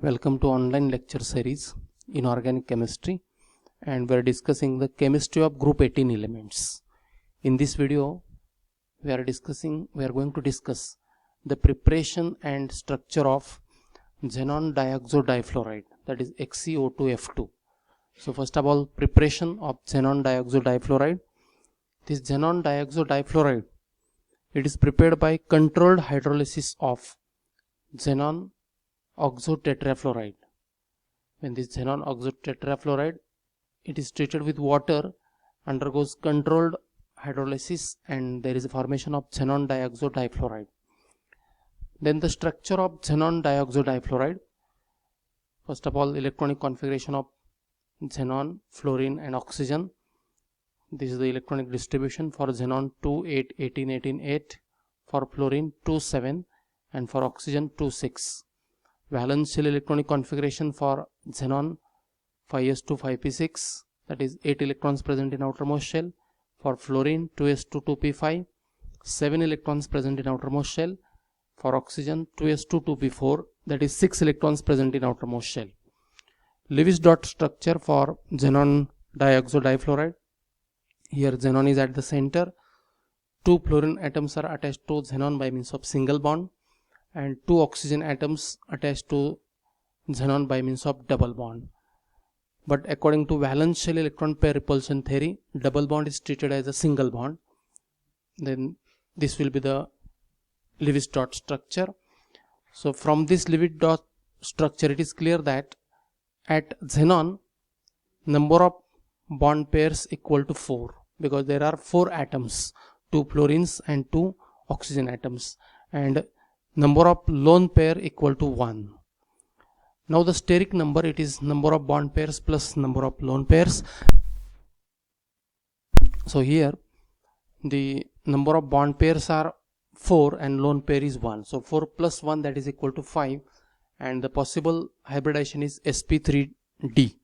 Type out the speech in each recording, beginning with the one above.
Welcome to online lecture series in organic chemistry, and we are discussing the chemistry of group 18 elements. In this video we are going to discuss the preparation and structure of xenon dioxodifluoride, that is XeO2F2. So first of all, preparation of xenon dioxodifluoride. This xenon dioxodifluoride, it is prepared by controlled hydrolysis of xenon oxotetrafluoride. When this xenon oxotetrafluoride, it is treated with water, undergoes controlled hydrolysis, and there is a formation of xenon dioxodifluoride. Then the structure of xenon dioxodifluoride. First of all, electronic configuration of xenon, fluorine and oxygen. This is the electronic distribution. For xenon 2, 8, 18, 18, 8, for fluorine 2, 7, and for oxygen 2, 6. Valence shell electronic configuration for xenon 5s2 5p6, that is 8 electrons present in outermost shell. For fluorine 2s2 2p5, 7 electrons present in outermost shell. For oxygen 2s2 2p4, that is 6 electrons present in outermost shell. Lewis dot structure for xenon dioxodifluoride. Here xenon is at the center. 2 fluorine atoms are attached to xenon by means of single bond, and 2 oxygen atoms attached to xenon by means of double bond. But according to valence shell electron pair repulsion theory, double bond is treated as a single bond. Then this will be the Lewis dot structure. So from this Lewis dot structure, it is clear that at xenon, number of bond pairs equal to 4, because there are 4 atoms, 2 fluorines and 2 oxygen atoms, and number of lone pair equal to 1. Now the steric number, it is number of bond pairs plus number of lone pairs. So here the number of bond pairs are 4 and lone pair is 1. So 4 plus 1, that is equal to 5, and the possible hybridization is sp3d.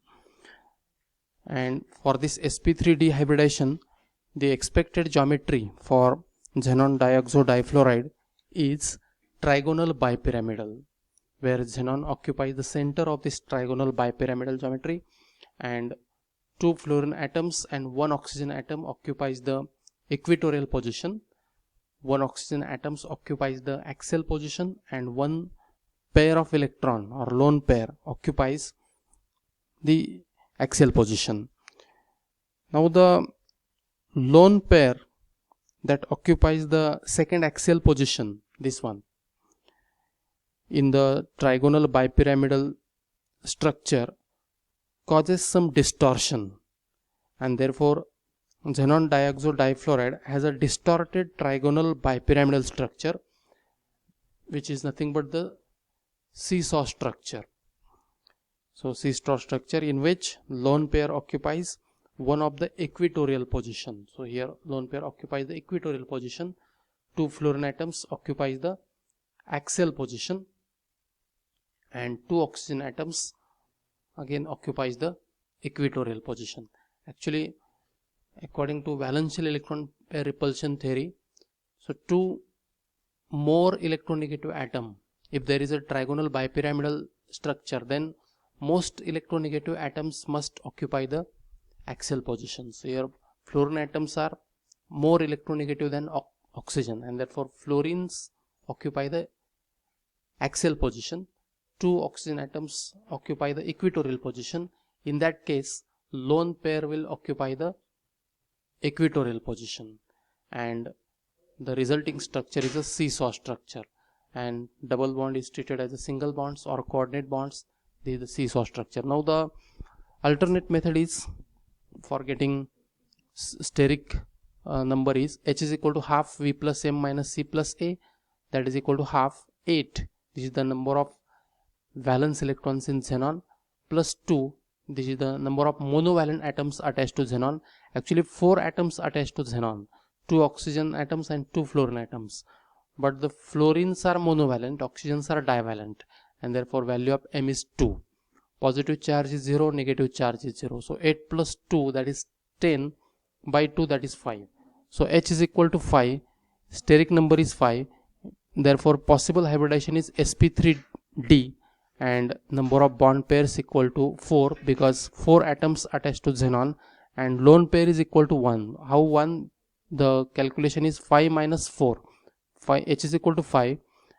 And for this sp3d hybridization, the expected geometry for xenon dioxodifluoride is trigonal bipyramidal, where xenon occupies the center of this trigonal bipyramidal geometry, and 2 fluorine atoms and 1 oxygen atom occupies the equatorial position. 1 oxygen atoms occupies the axial position, and 1 pair of electron or lone pair occupies the axial position. Now the lone pair that occupies the second axial position, this one, in the trigonal bipyramidal structure, causes some distortion, and therefore xenon dioxodifluoride has a distorted trigonal bipyramidal structure, which is nothing but the seesaw structure. So seesaw structure in which lone pair occupies one of the equatorial position. So here lone pair occupies the equatorial position, 2 fluorine atoms occupies the axial position, and 2 oxygen atoms again occupies the equatorial position. Actually, according to valence shell electron pair repulsion theory, so 2 more electronegative atom, if there is a trigonal bipyramidal structure, then most electronegative atoms must occupy the axial position. So here fluorine atoms are more electronegative than oxygen, and therefore fluorines occupy the axial position. 2 oxygen atoms occupy the equatorial position. In that case, lone pair will occupy the equatorial position, and the resulting structure is a seesaw structure, and double bond is treated as a single bonds or coordinate bonds. This is the seesaw structure. Now the alternate method is for getting steric number is H is equal to half V plus M minus C plus A, that is equal to half 8. This is the number of valence electrons in xenon, plus 2, this is the number of monovalent atoms attached to xenon. Actually 4 atoms attached to xenon, 2 oxygen atoms and 2 fluorine atoms, but the fluorines are monovalent, oxygens are divalent, and therefore value of M is 2. Positive charge is 0, negative charge is 0. So 8 plus 2, that is 10, by 2, that is 5. So H is equal to 5, steric number is 5, therefore possible hybridization is sp3d, and number of bond pairs equal to 4 because 4 atoms attached to xenon, and lone pair is equal to 1. How 1? The calculation is 5 minus 4. 5, H is equal to 5.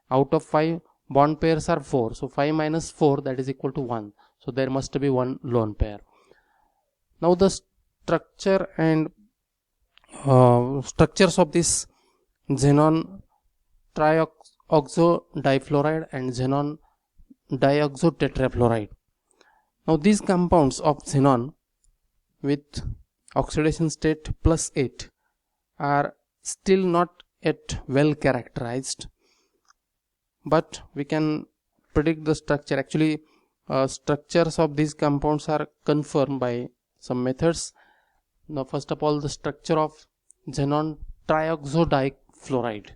Out of 5 bond pairs are 4, so 5 minus 4, that is equal to 1. So there must be one lone pair. Now the structure and structures of this xenon trioxo difluoride and xenon dioxo tetrafluoride. Now these compounds of xenon with oxidation state +8 are still not yet well characterized, but we can predict the structure. Actually, structures of these compounds are confirmed by some methods. Now first of all, the structure of xenon trioxo difluoride.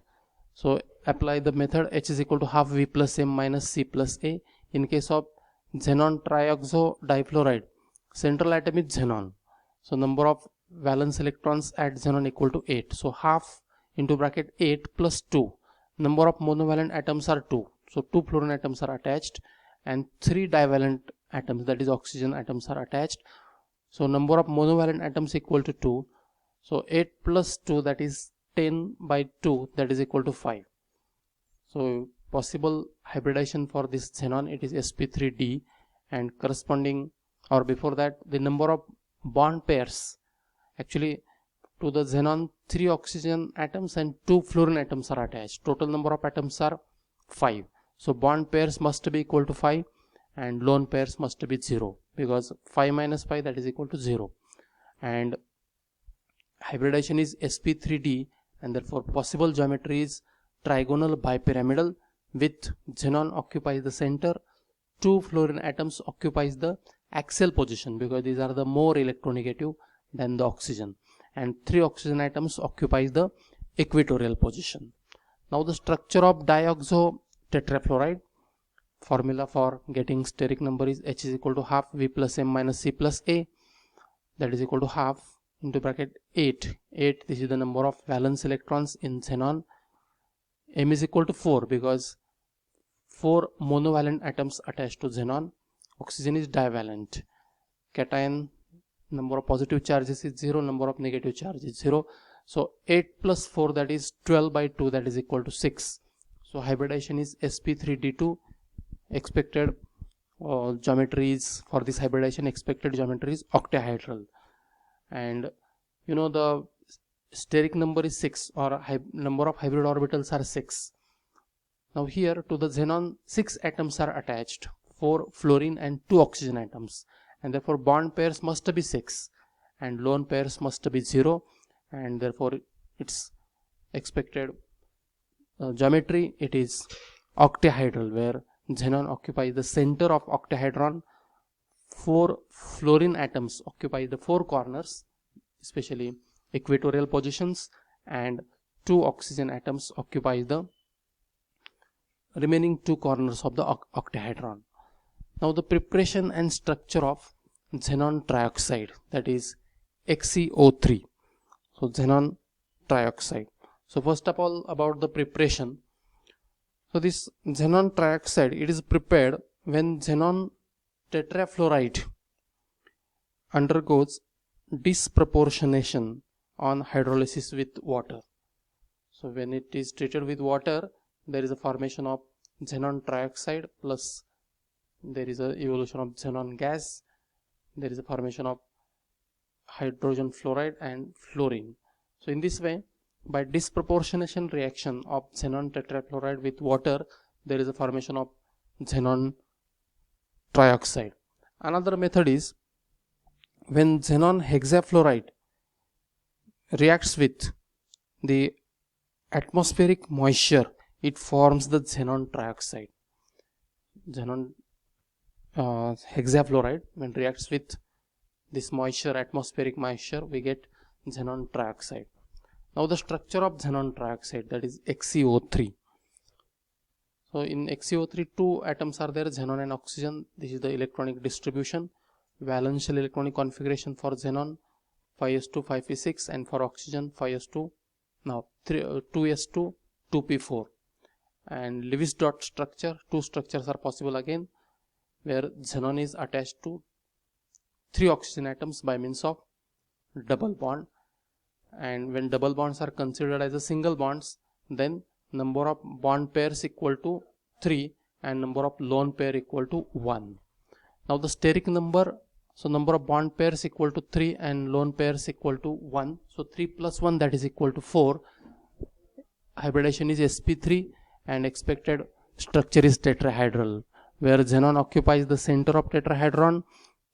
So apply the method H is equal to half V plus M minus C plus A. In case of xenon trioxo difluoride, central atom is xenon, so number of valence electrons at xenon equal to 8. So half into bracket 8 plus 2. Number of monovalent atoms are 2. So 2 fluorine atoms are attached and 3 divalent atoms, that is oxygen atoms, are attached. So number of monovalent atoms equal to 2. So 8 plus 2, that is 10 by 2, that is equal to 5. So possible hybridization for this xenon, it is sp3d, and corresponding, or before that, the number of bond pairs, actually to the xenon 3 oxygen atoms and 2 fluorine atoms are attached. Total number of atoms are 5. So bond pairs must be equal to 5 and lone pairs must be 0, because 5 minus 5, that is equal to 0. And hybridization is sp3d, and therefore possible geometry is trigonal bipyramidal, with xenon occupies the center, 2 fluorine atoms occupies the axial position because these are the more electronegative than the oxygen, and 3 oxygen atoms occupies the equatorial position. Now the structure of dioxo tetrafluoride, formula for getting steric number is H is equal to half V plus M minus C plus A, that is equal to half into bracket 8. This is the number of valence electrons in xenon. M is equal to 4 because 4 monovalent atoms attached to xenon. Oxygen is divalent. Cation, number of positive charges is 0, number of negative charges is 0. So 8 plus 4, that is 12 by 2, that is equal to 6. So hybridization is sp3d2. Expected geometry is, for this hybridization, expected geometry is octahedral, and you know the steric number is 6, or number of hybrid orbitals are 6. Now here to the xenon 6 atoms are attached, 4 fluorine and 2 oxygen atoms, and therefore bond pairs must be 6 and lone pairs must be 0, and therefore its expected geometry, it is octahedral, where xenon occupies the center of octahedron, 4 fluorine atoms occupy the 4 corners, especially equatorial positions, and 2 oxygen atoms occupy the remaining 2 corners of the octahedron. Now the preparation and structure of xenon trioxide, that is XeO3. So xenon trioxide. So first of all, about the preparation. So this xenon trioxide, it is prepared when xenon tetrafluoride undergoes disproportionation on hydrolysis with water. So when it is treated with water, there is a formation of xenon trioxide, plus there is a evolution of xenon gas, there is a formation of hydrogen fluoride and fluorine. So in this way, by disproportionation reaction of xenon tetrafluoride with water, there is a formation of xenon trioxide. Another method is when xenon hexafluoride reacts with the atmospheric moisture, it forms the xenon trioxide. Xenon hexafluoride, when reacts with this moisture, atmospheric moisture, we get xenon trioxide. Now the structure of xenon trioxide, that is XeO3. So in XeO3, 2 atoms are there, xenon and oxygen. This is the electronic distribution. Valential electronic configuration for xenon 5s2 5p6, and for oxygen 5s2, now 2s2 2p4. And Lewis dot structure, 2 structures are possible again. where xenon is attached to 3 oxygen atoms by means of double bond. And when double bonds are considered as a single bonds, then number of bond pairs equal to 3 and number of lone pair equal to 1. Now the steric number, so number of bond pairs equal to 3 and lone pairs equal to 1. So 3 plus 1, that is equal to 4. Hybridization is sp3 and expected structure is tetrahedral, where xenon occupies the center of tetrahedron,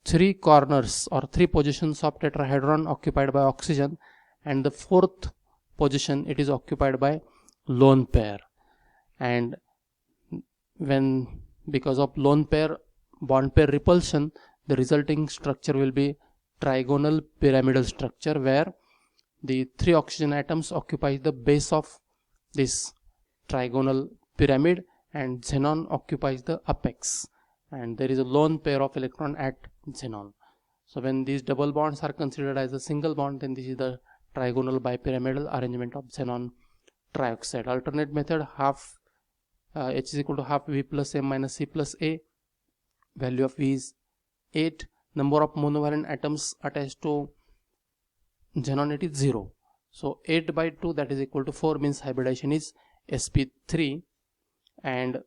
3 corners or 3 positions of tetrahedron occupied by oxygen, and the 4th position it is occupied by lone pair. And when, because of lone pair bond pair repulsion, the resulting structure will be trigonal pyramidal structure, where the 3 oxygen atoms occupy the base of this trigonal pyramid and xenon occupies the apex, and there is a lone pair of electron at xenon. So when these double bonds are considered as a single bond, then this is the trigonal bipyramidal arrangement of xenon trioxide. Alternate method, half H is equal to half V plus M minus C plus A. Value of V is 8. Number of monovalent atoms attached to xenon, it is 0. So 8 by 2, that is equal to 4, means hybridization is sp3, and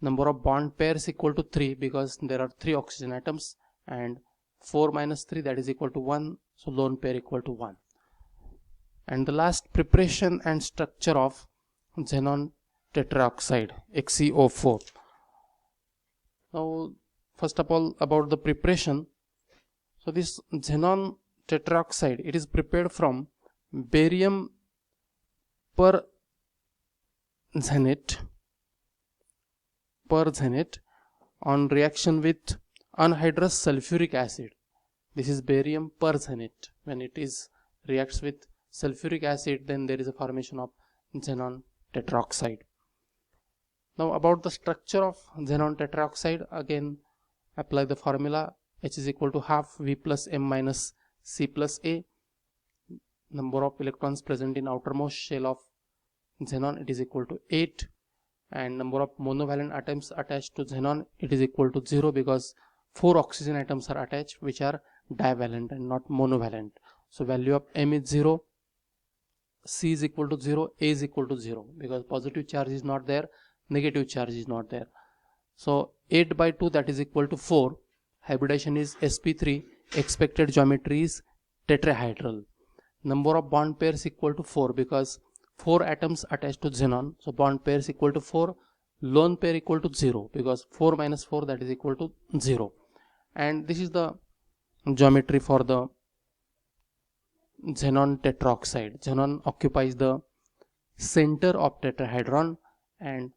number of bond pairs equal to 3 because there are 3 oxygen atoms, and 4 minus 3, that is equal to 1, so lone pair equal to 1. And the last, preparation and structure of xenon tetroxide XeO4. Now first of all, about the preparation. So this xenon tetroxide, it is prepared from barium perxenate on reaction with anhydrous sulfuric acid. This is barium perxenate. When it is reacts with sulfuric acid, then there is a formation of xenon tetroxide. Now about the structure of xenon tetroxide, again apply the formula. H is equal to half V plus M minus C plus A. Number of electrons present in outermost shell of xenon, it is equal to 8, and number of monovalent atoms attached to xenon, it is equal to 0 because 4 oxygen atoms are attached which are divalent and not monovalent. So value of M is 0, C is equal to 0, A is equal to 0 because positive charge is not there, negative charge is not there. So 8 by 2, that is equal to 4. Hybridization is sp3. Expected geometry is tetrahedral. Number of bond pairs equal to 4 because 4 atoms attached to xenon, so bond pairs equal to 4. Lone pair equal to 0 because 4 minus 4, that is equal to 0. And this is the geometry for the xenon tetroxide. Xenon occupies the center of tetrahedron and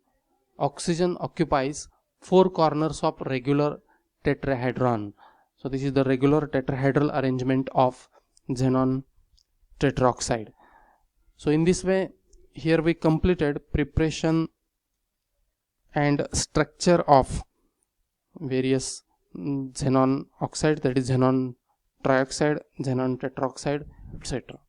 oxygen occupies 4 corners of regular tetrahedron. So this is the regular tetrahedral arrangement of xenon tetroxide. So in this way, here we completed preparation and structure of various xenon oxide, that is xenon trioxide, xenon tetroxide, etc.